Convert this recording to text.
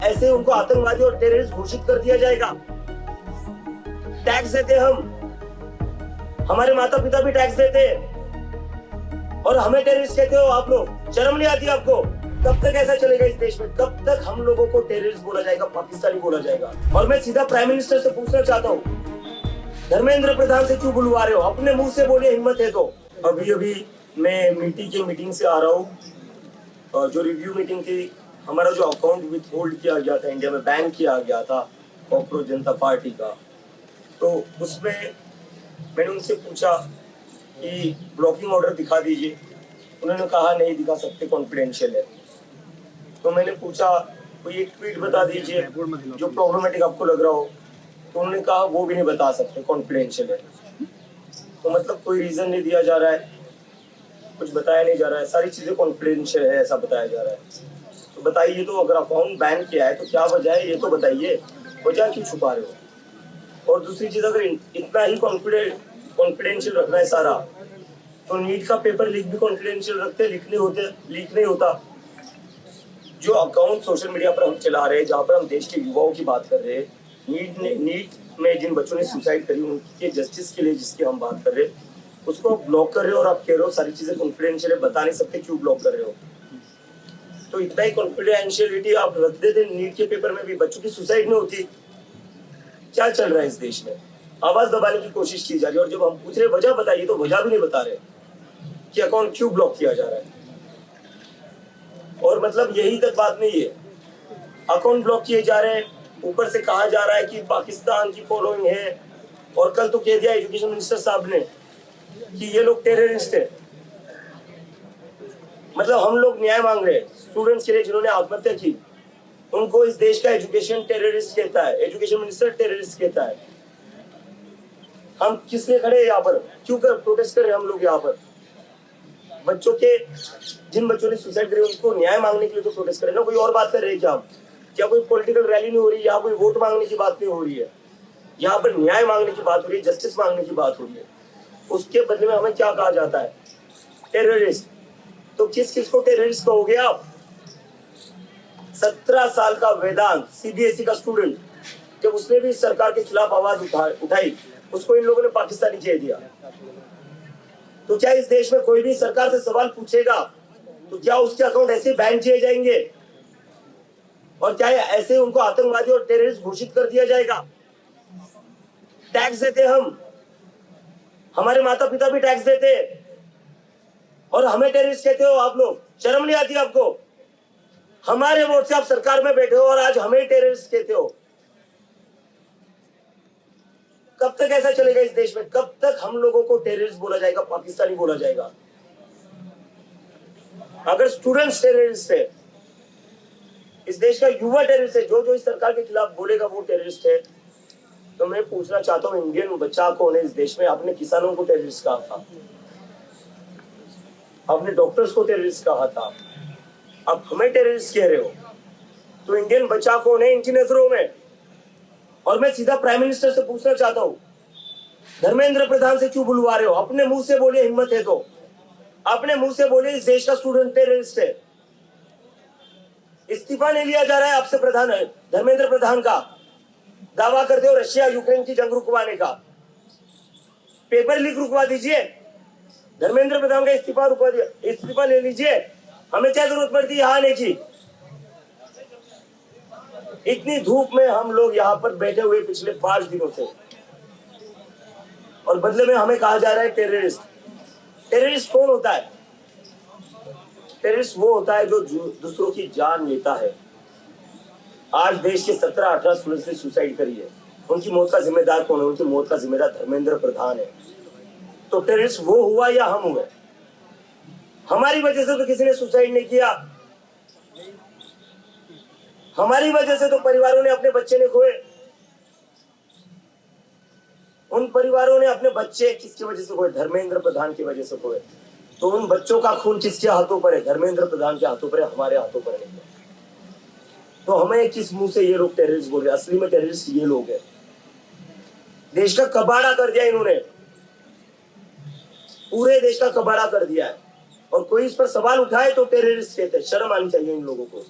ऐसे ही उनको आतंकवादी और टेररिस्ट घोषित कर दिया जाएगा? टैक्स देते हम, हमारे माता पिता भी टैक्स देते हैं, और हमें टेररिस्ट कहते हो आप लोग? शर्म नहीं आती आपको? कब तक ऐसा चलेगा इस देश में? कब तक हम लोगों को टेररिस्ट बोला जाएगा, पाकिस्तानी बोला जाएगा? और मैं सीधा प्राइम मिनिस्टर से पूछना चाहता हूँ, धर्मेंद्र प्रधान से क्यों बुलवा रहे हो? अपने मुंह से बोलिए, हिम्मत है तो। अभी मैं मीटिंग से आ रहा हूँ, और जो रिव्यू मीटिंग थी, हमारा जो अकाउंट विथ होल्ड किया गया था, इंडिया में बैन किया गया था कॉकरोच जनता पार्टी का, तो उसमें मैंने उनसे पूछा कि ब्लॉकिंग ऑर्डर दिखा दीजिए। उन्होंने कहा नहीं दिखा सकते, कॉन्फिडेंशियल है। तो मैंने पूछा कोई एक ट्वीट बता दीजिए जो प्रॉब्लमेटिक आपको लग रहा हो, तो उन्होंने कहा वो भी नहीं बता सकते, कॉन्फिडेंशियल है। तो मतलब कोई रीजन नहीं दिया जा रहा है, कुछ बताया नहीं जा रहा है, सारी चीजें कॉन्फिडेंशियल है ऐसा बताया जा रहा है। तो बताइए, तो अगर अकाउंट बैन किया है तो क्या वजह है, ये तो बताइए, वजह क्यों छुपा रहे हो? और दूसरी चीज, अगर इतना ही कॉन्फिडेंशियल रखना है सारा, तो नीट का पेपर लीक भी कॉन्फिडेंशियल रखते, लीक नहीं होता। जो अकाउंट सोशल मीडिया पर हम चला रहे हैं, जहाँ पर हम देश के युवाओं की बात कर रहे हैं, नीट में जिन बच्चों ने सुसाइड करी उनके जस्टिस के लिए जिसकी हम बात कर रहे हैं, उसको ब्लॉक कर रहे हो, और आप कह रहे हो सारी चीजें कॉन्फिडेंशियल है, बता नहीं सकते क्यों ब्लॉक कर रहे हो? तो इतना ही कॉन्फिडेंशियलिटी आप रख देते नीट के पेपर में भी, बच्चों की सुसाइड नहीं होती। क्या चल रहा है इस देश में? आवाज दबाने की कोशिश की जा रही है, और जब हम पूछ रहे वजह बताइए, तो वजह भी नहीं बता रहे कि अकाउंट क्यों ब्लॉक किया जा रहा है। और मतलब यही तक बात नहीं है, अकाउंट ब्लॉक किए जा रहे हैं, ऊपर से कहा जा रहा है कि पाकिस्तान की फॉलोइंग है, और कल तो कह दिया एजुकेशन मिनिस्टर साहब ने कि ये लोग टेररिस्ट है। मतलब हम लोग न्याय मांग रहे हैं स्टूडेंट्स के लिए जिन्होंने आत्महत्या की, उनको इस देश का एजुकेशन टेररिस्ट कहता है, एजुकेशन मिनिस्टर टेररिस्ट कहता है। हम किस लिए खड़े हैं यहाँ पर? क्यों प्रोटेस्ट कर रहे हैं हम लोग यहाँ पर? बच्चों के, जिन बच्चों ने सुसाइड करी उनको न्याय मांगने के लिए तो प्रोटेस्ट करें ना, कोई और बात कर रहे हैं क्या? क्या कोई पॉलिटिकल रैली नहीं हो रही? यहाँ कोई वोट मांगने की बात नहीं हो रही है, यहाँ पर न्याय मांगने की बात हो रही है, जस्टिस मांगने की बात हो रही है। उसके बदले में हमें क्या कहा जाता है? टेररिस्ट। तो किस किस को टेररिस्ट कहोगे आप? 17 साल का वेदांत सीबीएसई का स्टूडेंट, जब उसने भी सरकार के खिलाफ आवाज उठाई, उसको इन लोगों ने पाकिस्तानी कह दिया। तो क्या इस देश में कोई भी सरकार से सवाल पूछेगा तो क्या उसके अकाउंट ऐसे बैन किए जाएंगे? और क्या ऐसे उनको आतंकवादी और टेररिस्ट घोषित कर दिया जाएगा? टैक्स देते हम, हमारे माता पिता भी टैक्स देते हैं, और हमें टेररिस्ट कहते हो आप लोग? शर्म नहीं आती आपको? हमारे वोट से आप सरकार में बैठे हो, और आज हमें टेररिस्ट कहते हो। कब तक ऐसा चलेगा इस देश में? कब तक हम लोगों को टेररिस्ट बोला जाएगा, पाकिस्तानी बोला जाएगा? अगर स्टूडेंट्स टेररिस्ट है, इस देश का युवा टेररिस्ट है, जो इस सरकार के खिलाफ बोलेगा वो टेररिस्ट है, तो मैं पूछना चाहता हूँ, इंडियन बच्चा कौन है इस देश में? आपने किसानों को टेररिस्ट कहा था, आपने डॉक्टर्स को टेररिस्ट कहा था, अब हमें टेररिस्ट कह रहे हो। तो इंडियन बच्चा कौन है इनकी नजरों में? और मैं सीधा प्राइम मिनिस्टर से पूछना चाहता हूं, धर्मेंद्र प्रधान से क्यों बुलवा रहे हो? अपने मुंह से बोलिए, हिम्मत है तो। अपने मुंह से बोलिए इस देश का स्टूडेंट टेररिस्ट है। इस्तीफा नहीं लिया जा रहा है आपसे प्रधान धर्मेंद्र प्रधान का। दावा करते हो रशिया यूक्रेन की जंग रुकवाने का, पेपर लीक रुकवा दीजिए, धर्मेंद्र प्रधान का इस्तीफा रुकवा दिया, इस्तीफा ले लीजिए, हमें क्या जरूरत पड़ती है यहाँ आने की? इतनी धूप में हम लोग यहाँ पर बैठे हुए पिछले 5 दिनों से, और बदले में हमें कहा जा रहा है टेररिस्ट। टेररिस्ट कौन होता है? टेररिस्ट वो होता है जो दूसरों की जान लेता है। आज देश के 17-18 स्टूडेंट्स ने सुसाइड करी है, उनकी मौत का जिम्मेदार कौन है? उनकी मौत का जिम्मेदार धर्मेंद्र प्रधान है। तो टेररिस्ट वो हुआ या हम हुए? हमारी वजह से तो किसी ने सुसाइड नहीं किया, हमारी वजह से तो परिवारों ने अपने बच्चे ने खोए। उन परिवारों ने अपने बच्चे किसकी वजह से खोए? धर्मेंद्र प्रधान की वजह से खोए। तो उन बच्चों का खून किसके हाथों पर है? धर्मेंद्र प्रधान के हाथों पर है, हमारे हाथों पर नहीं। तो हमें किस मुंह से ये लोग टेररिस्ट बोल रहे? असली में टेररिस्ट ये लोग हैं। देश का कबाड़ा कर दिया इन्होंने, पूरे देश का कबाड़ा कर दिया है, और कोई इस पर सवाल उठाए तो टेररिस्ट कहते हैं। शर्म आनी चाहिए इन लोगों को।